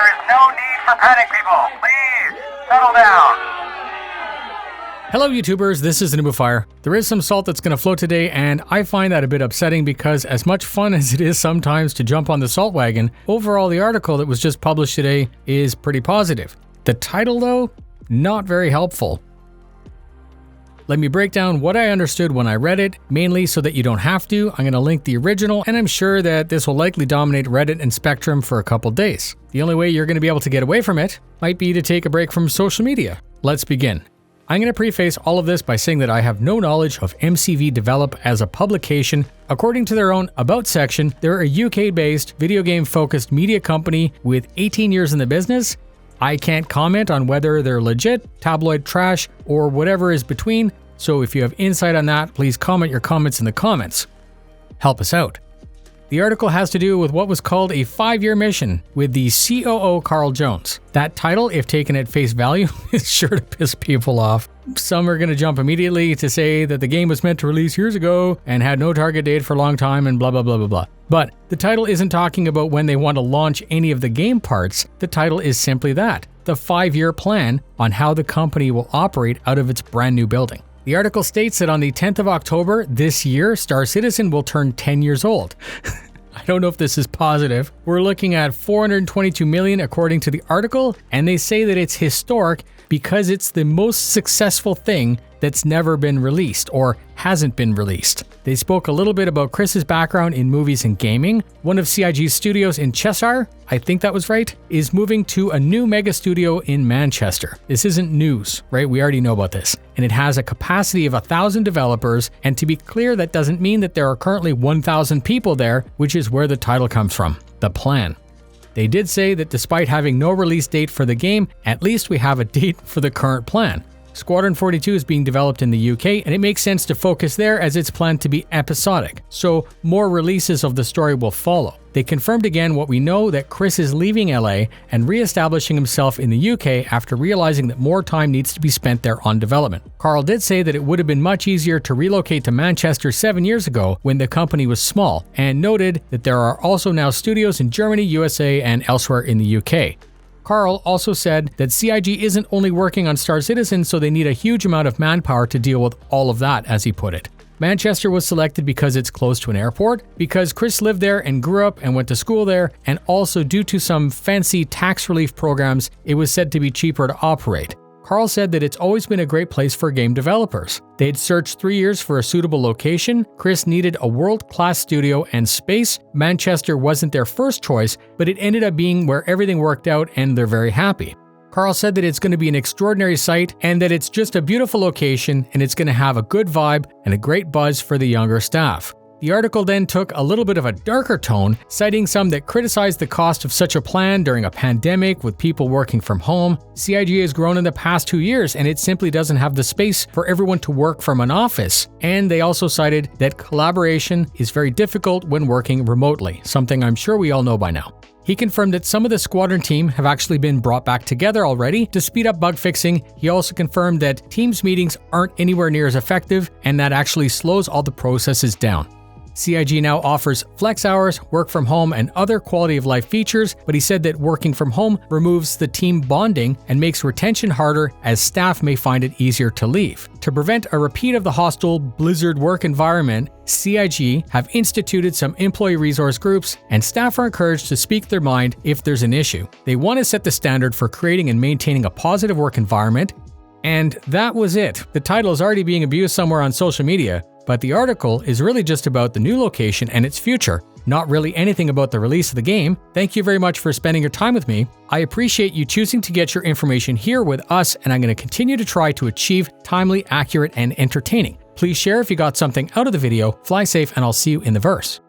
There is no need for panic, people. Please, settle down. Hello YouTubers, this is noobifier. There is some salt that's going to float today, and I find that a bit upsetting because as much fun as it is sometimes to jump on the salt wagon, overall the article that was just published today is pretty positive. The title though, not very helpful. Let me break down what I understood when I read it, mainly so that you don't have to. I'm going to link the original, and I'm sure that this will likely dominate Reddit and Spectrum for a couple days. The only way you're going to be able to get away from it might be to take a break from social media. Let's begin. I'm going to preface all of this by saying that I have no knowledge of MCV Develop as a publication. According to their own About section, they're a UK-based, video game-focused media company with 18 years in the business. I can't comment on whether they're legit, tabloid trash, or whatever is between, so if you have insight on that, please comment your comments in the comments. Help us out. The article has to do with what was called a 5-year mission with the COO Carl Jones. That title, if taken at face value, is sure to piss people off. Some are going to jump immediately to say that the game was meant to release years ago and had no target date for a long time and blah blah blah blah blah. But the title isn't talking about when they want to launch any of the game parts. The title is simply that, the 5-year plan on how the company will operate out of its brand new building. The article states that on the 10th of October this year, starcitizen will turn 10 years old. I don't know if this is positive. We're looking at 422 million according to the article, and they say that it's historic because it's the most successful thing that's never been released or hasn't been released. They spoke a little bit about Chris's background in movies and gaming. One of CIG's studios in Cheshire, I think that was right, is moving to a new mega studio in Manchester. This isn't news, right? We already know about this. And it has a capacity of 1,000 developers, and to be clear, that doesn't mean that there are currently 1,000 people there, which is where the title comes from, the plan. They did say that despite having no release date for the game, at least we have a date for the current plan. Squadron 42 is being developed in the UK, and it makes sense to focus there as it's planned to be episodic, so more releases of the story will follow. They confirmed again what we know, that Chris is leaving LA and re-establishing himself in the UK after realizing that more time needs to be spent there on development. Carl did say that it would have been much easier to relocate to Manchester 7 years ago when the company was small, and noted that there are also now studios in Germany, USA, and elsewhere in the UK. Carl also said that CIG isn't only working on starcitizen, so they need a huge amount of manpower to deal with all of that, as he put it. Manchester was selected because it's close to an airport, because Chris lived there and grew up and went to school there, and also due to some fancy tax relief programs, it was said to be cheaper to operate. Carl said that it's always been a great place for game developers. They'd searched 3 years for a suitable location. Chris needed a world-class studio and space. Manchester wasn't their first choice, but it ended up being where everything worked out, and they're very happy. Carl said that it's going to be an extraordinary site and that it's just a beautiful location and it's going to have a good vibe and a great buzz for the younger staff. The article then took a little bit of a darker tone, citing some that criticized the cost of such a plan during a pandemic with people working from home. CIG has grown in the past 2 years and it simply doesn't have the space for everyone to work from an office. And they also cited that collaboration is very difficult when working remotely, something I'm sure we all know by now. He confirmed that some of the squadron team have actually been brought back together already to speed up bug fixing. He also confirmed that Teams meetings aren't anywhere near as effective, and that actually slows all the processes down. CIG now offers flex hours, work from home, and other quality of life features, but he said that working from home removes the team bonding and makes retention harder as staff may find it easier to leave. To prevent a repeat of the hostile Blizzard work environment, CIG have instituted some employee resource groups, and staff are encouraged to speak their mind if there's an issue. They want to set the standard for creating and maintaining a positive work environment, and that was it. The title is already being abused somewhere on social media, but the article is really just about the new location and its future, not really anything about the release of the game. Thank you very much for spending your time with me. I appreciate you choosing to get your information here with us, and I'm going to continue to try to achieve timely, accurate, and entertaining. Please share if you got something out of the video. Fly safe, and I'll see you in the verse.